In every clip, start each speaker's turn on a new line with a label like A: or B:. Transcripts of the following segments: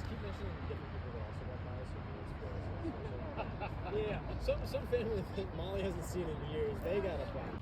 A: keep mentioning different people that also got palos who do sports. Yeah, some family that Molly hasn't seen in years, they got a palos.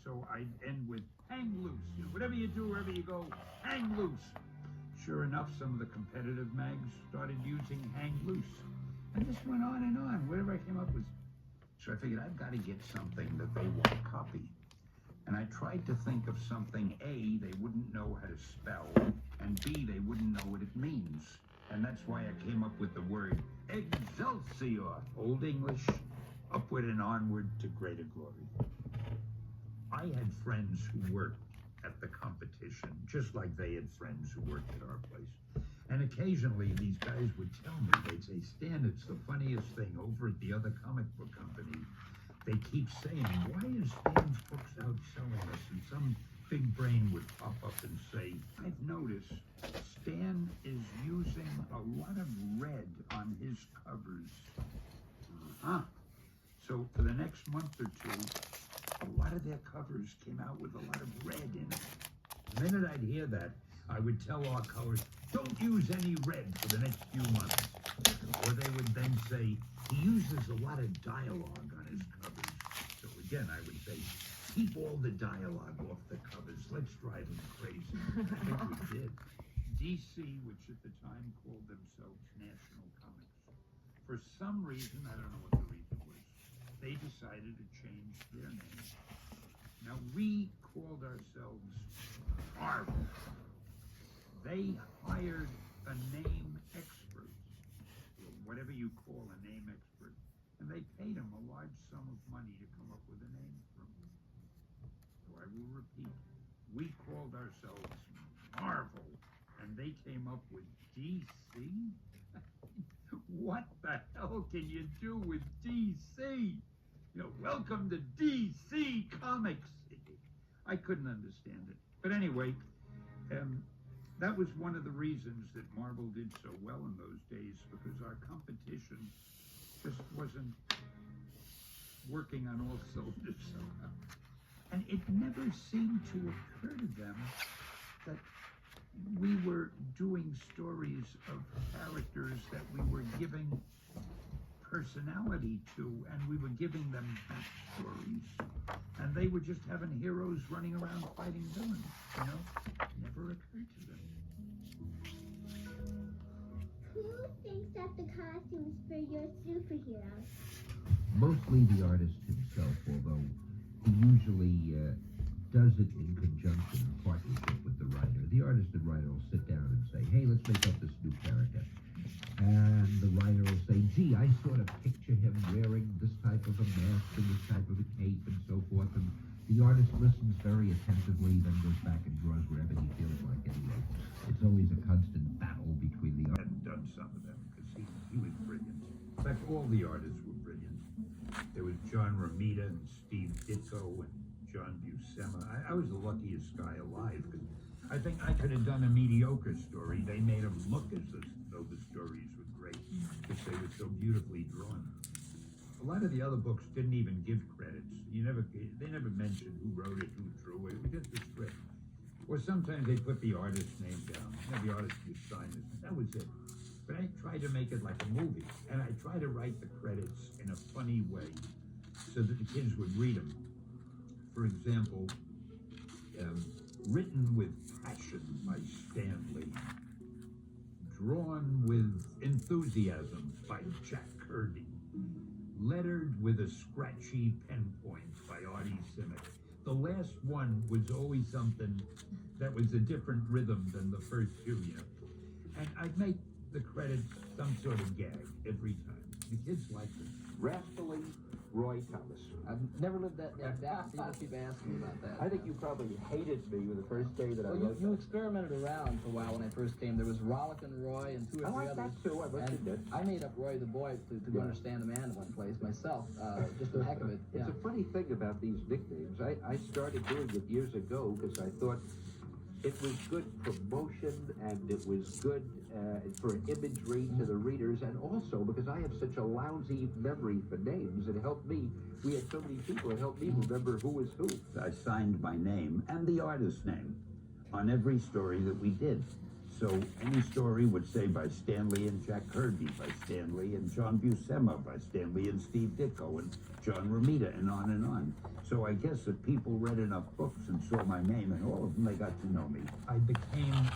B: So I end with hang loose. You know, whatever you do, wherever you go, hang loose. Sure enough, some of the competitive mags started using hang loose. And this went on and on, whatever I came up with. So I figured I've got to get something that they won't copy. And I tried to think of something, A, they wouldn't know how to spell, and B, they wouldn't know what it means. And that's why I came up with the word Excelsior, Old English, upward and onward to greater glory. I had friends who worked at the competition, just like they had friends who worked at our place. And occasionally these guys would tell me, they'd say, Stan, it's the funniest thing. Over at the other comic book company, they keep saying, why is Stan's books outselling us? And some big brain would pop up and say, I've noticed Stan is using a lot of red on his covers. So for the next month or two, a lot of their covers came out with a lot of red in it. The minute I'd hear that, I would tell our colors, don't use any red for the next few months. Or they would then say, he uses a lot of dialogue on his covers. So again, I would say, keep all the dialogue off the covers. Let's drive him crazy. I think we did. DC, which at the time called themselves National Comics, for some reason, I don't know what the reason was, they decided to change their name. Now, we called ourselves Marvel. They hired a name expert, or whatever you call a name expert, and they paid him a large sum of money to come up with a name for him. So I will repeat, we called ourselves Marvel, and they came up with DC? What the hell can you do with DC? You know, welcome to DC Comics. I couldn't understand it. But anyway, that was one of the reasons that Marvel did so well in those days, because our competition just wasn't working on all cylinders somehow. And it never seemed to occur to them that we were doing stories of characters that we were giving personality to, and we were giving them backstories. And they were just having heroes running around fighting villains, you know? Never occurred to them.
C: Who thinks up the costumes for your superheroes?
D: Mostly the artist himself, although he usually does it in conjunction, in partnership with the writer. The artist and writer will sit down and say, hey, let's make up this new character. And the writer will say, gee, I sort of picture him wearing this type of a mask and this type of a cape and so forth. And the artist listens very attentively, then goes back and draws wherever he feels like anyway. It's always a constant battle between the artists.
B: Hadn't done some of them because he was brilliant. In fact, all the artists were brilliant. There was John Romita and Steve Ditko and John Buscema. I was the luckiest guy alive, because I think I could have done a mediocre story. They made them look as though the stories were great, because they were so beautifully drawn. A lot of the other books didn't even give credits. They never mentioned who wrote it, who drew it. It was just a script. Or sometimes they put the artist's name down. The artist would sign it. That was it. But I tried to make it like a movie, and I tried to write the credits in a funny way so that the kids would read them. For example, written with passion by Stan Lee, drawn with enthusiasm by Jack Kirby, lettered with a scratchy pen point by Artie Simek. The last one was always something that was a different rhythm than the first two, you know. And I'd make the credits some sort of gag every time. The kids liked it.
E: Rascally Roy Thomas.
F: I've never lived that down. People keep asking me about that.
E: I think you probably hated me the first day that I
F: Well,
E: wrote
F: you
E: that.
F: experimented around for a while when I first came. There was Rollickin' Roy and two or
E: I
F: three
E: like
F: others.
E: that too. I must
F: And
E: admit.
F: I made up Roy the Boy to go understand the man in one place myself, just for the heck of it.
E: It's
F: Yeah.
E: a funny thing about these nicknames. I started doing it years ago because I thought it was good promotion and it was good for imagery to the readers, and also because I have such a lousy memory for names, it helped me. We had so many people, it helped me remember who was who.
G: I signed my name and the artist's name on every story that we did. So any story would say by Stan Lee and Jack Kirby, by Stan Lee and John Buscema, by Stan Lee and Steve Ditko, and John Romita, and on and on. So I guess if people read enough books and saw my name and all of them, they got to know me.
B: I became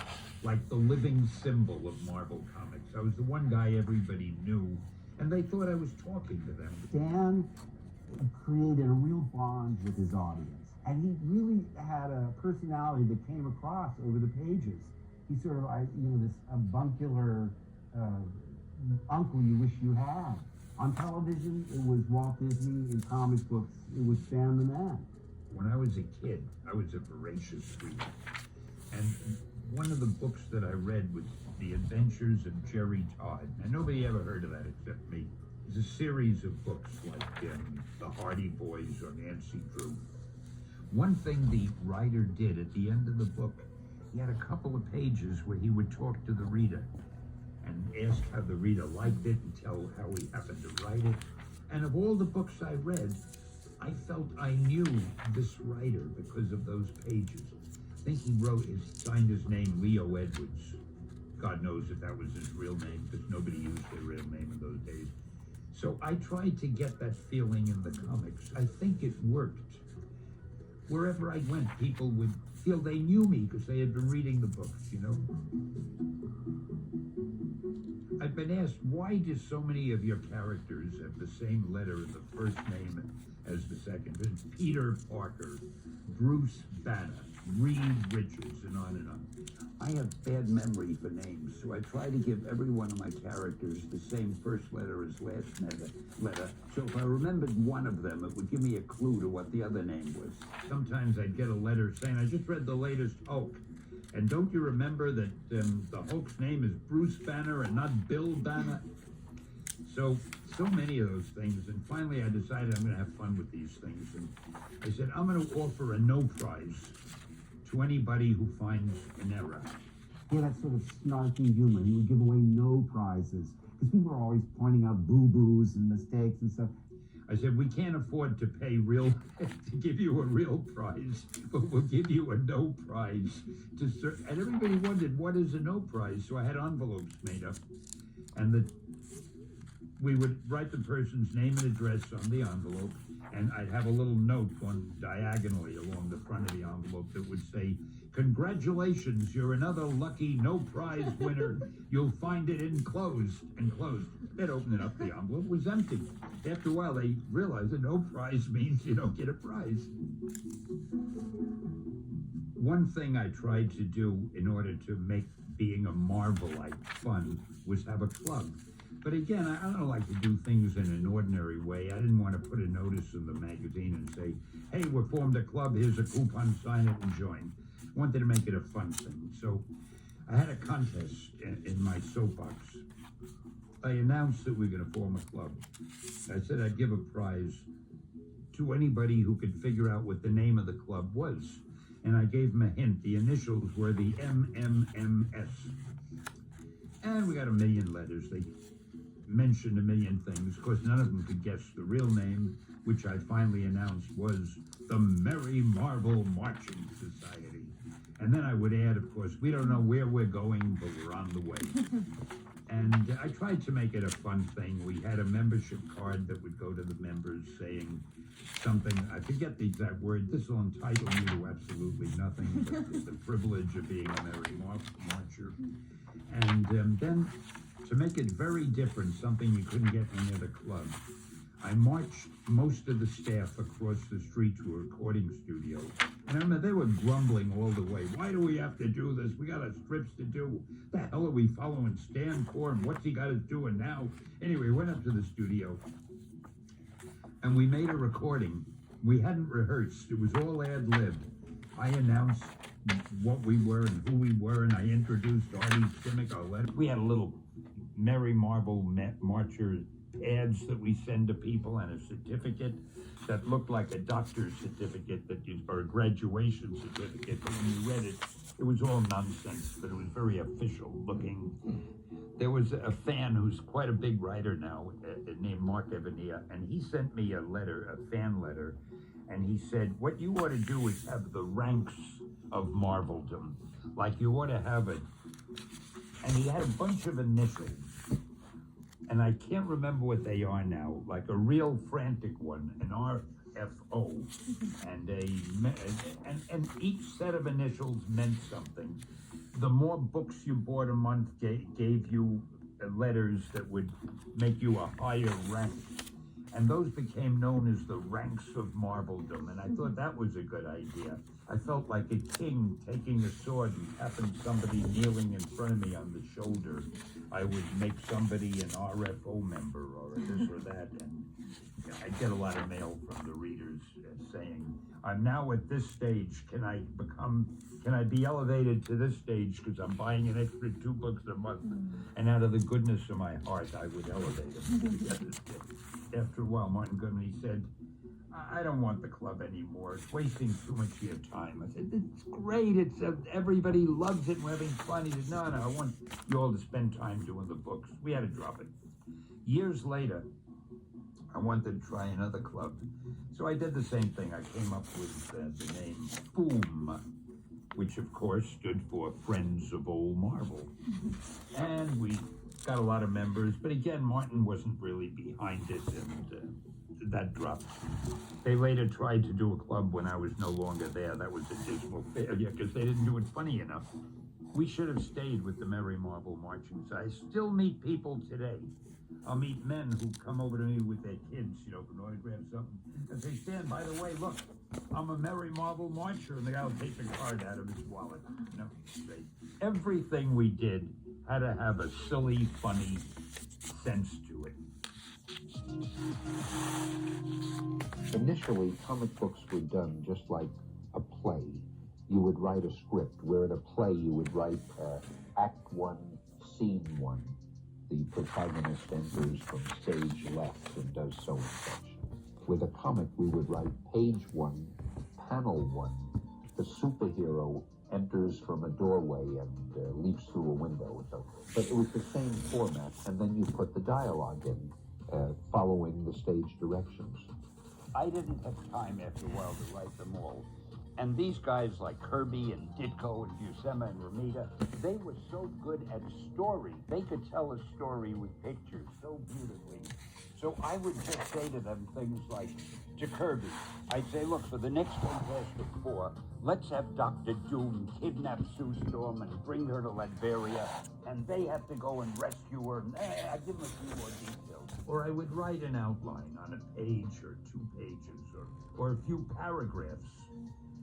B: like the living symbol of Marvel Comics. I was the one guy everybody knew, and they thought I was talking to them.
H: Dan created a real bond with his audience, and he really had a personality that came across over the pages. He's sort of like, this avuncular uncle you wish you had. On television, it was Walt Disney. In comic books, it was Stan the Man.
B: When I was a kid, I was a voracious reader. And one of the books that I read was The Adventures of Jerry Todd. And nobody ever heard of that except me. It's a series of books like The Hardy Boys or Nancy Drew. One thing the writer did at the end of the book, he had a couple of pages where he would talk to the reader and ask how the reader liked it and tell how he happened to write it. And of all the books I read, I felt I knew this writer because of those pages. I think he signed his name Leo Edwards. God knows if that was his real name, because nobody used their real name in those days. So I tried to get that feeling in the comics. I think it worked. Wherever I went, people would feel they knew me because they had been reading the books, you know? I've been asked, why do so many of your characters have the same letter in the first name as the second? It's Peter Parker, Bruce Banner, Reed Richards, and on and on.
G: I have bad memory for names, so I try to give every one of my characters the same first letter as last letter. So if I remembered one of them, it would give me a clue to what the other name was.
B: Sometimes I'd get a letter saying, I just read the latest Hulk. And don't you remember that the Hulk's name is Bruce Banner and not Bill Banner? So many of those things. And finally I decided I'm going to have fun with these things. And I said, I'm going to offer a no prize to anybody who finds an error.
H: He had that sort of snarky humor. He would give away no prizes because people were always pointing out boo-boos and mistakes and stuff.
B: I said, we can't afford to pay to give you a real prize, but we'll give you a no prize. And everybody wondered, what is a no prize? So I had envelopes made up, and we would write the person's name and address on the envelope, and I'd have a little note going diagonally along the front of the envelope that would say, congratulations, you're another lucky no prize winner. You'll find it enclosed. They'd open it up, the envelope was empty. After a while, they realized that no prize means you don't get a prize. One thing I tried to do in order to make being a Marvelite fun was have a club. But again, I don't like to do things in an ordinary way. I didn't want to put a notice in the magazine and say, hey, we formed a club, here's a coupon, sign it and join. I wanted to make it a fun thing. So I had a contest in my soapbox. I announced that we were going to form a club. I said I'd give a prize to anybody who could figure out what the name of the club was. And I gave them a hint. The initials were the MMMS. And we got a million letters. They mentioned a million things. Of course, none of them could guess the real name, which I finally announced was the Merry Marvel Marching Society. And then I would add, of course, we don't know where we're going, but we're on the way. And I tried to make it a fun thing. We had a membership card that would go to the members saying something, I forget the exact word, this will entitle you to absolutely nothing, but the privilege of being a Merry Marcher. And then, to make it very different, something you couldn't get in any other club, I marched most of the staff across the street to a recording studio. And I remember they were grumbling all the way. Why do we have to do this? We got our strips to do. The hell are we following Stan for? And what's he got us doing now? Anyway, we went up to the studio and we made a recording. We hadn't rehearsed. It was all ad-lib. I announced what we were and who we were, and I introduced Artie Simic, our letter. We had a little Merry Marvel Marcher ads that we send to people and a certificate that looked like a doctor's certificate or a graduation certificate, but when you read it, it was all nonsense, but it was very official looking. There was a fan who's quite a big writer now, named Mark Evania, and he sent me a letter, a fan letter, and he said, what you ought to do is have the ranks of Marveldom. Like you ought to have it. And he had a bunch of initials. And I can't remember what they are now, like a real frantic one, an RFO, and each set of initials meant something. The more books you bought a month gave you letters that would make you a higher rank. And those became known as the ranks of Marveldom, and I thought that was a good idea. I felt like a king taking a sword and tapping somebody kneeling in front of me on the shoulder. I would make somebody an RFO member or this or that, and I'd get a lot of mail from the readers saying, I'm now at this stage, can I be elevated to this stage because I'm buying an extra 2 books a month? And out of the goodness of my heart, I would elevate them. After a while, Martin Goodman, he said, I don't want the club anymore. It's wasting too much of your time. I said, it's great. Everybody loves it. We're having fun. He said, no, I want you all to spend time doing the books. We had to drop it. Years later, I wanted to try another club. So I did the same thing. I came up with the name Boom, which of course stood for Friends of Old Marvel. And we got a lot of members, but again, Martin wasn't really behind it, and that dropped. They later tried to do a club when I was no longer there. That was a dismal failure because they didn't do it funny enough. We should have stayed with the Merry Marble Marchings. I still meet people today. I'll meet men who come over to me with their kids, you know, for an autograph something. And say, Stan, by the way, look, I'm a Merry Marble Marcher. And the guy will take the card out of his wallet. You know, say, everything we did had to have a silly, funny sense to it.
E: Initially, comic books were done just like a play. You would write a script, where in a play you would write Act 1, Scene 1. The protagonist enters from stage left and does so and such. With a comic, we would write Page 1, Panel 1. The superhero enters from a doorway and leaps through a window. So, but it was the same format, and then you put the dialogue in, following the stage directions.
G: I didn't have time after a while to write them all. And these guys like Kirby and Ditko and Buscema and Romita, they were so good at story. They could tell a story with pictures so beautifully. So I would just say to them things like, to Kirby, I'd say, look, for the next Fantastic Four, let's have Dr. Doom kidnap Sue Storm and bring her to Latveria, and they have to go and rescue her, and I'd give them a few more details.
B: Or I would write an outline on a page or 2 pages or a few paragraphs.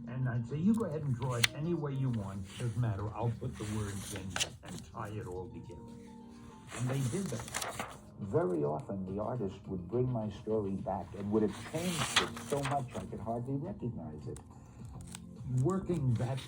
B: And I'd say, you go ahead and draw it any way you want. Doesn't matter. I'll put the words in and tie it all together. And they did that.
E: Very often, the artist would bring my story back and would have changed it so much I could hardly recognize it.
B: Working that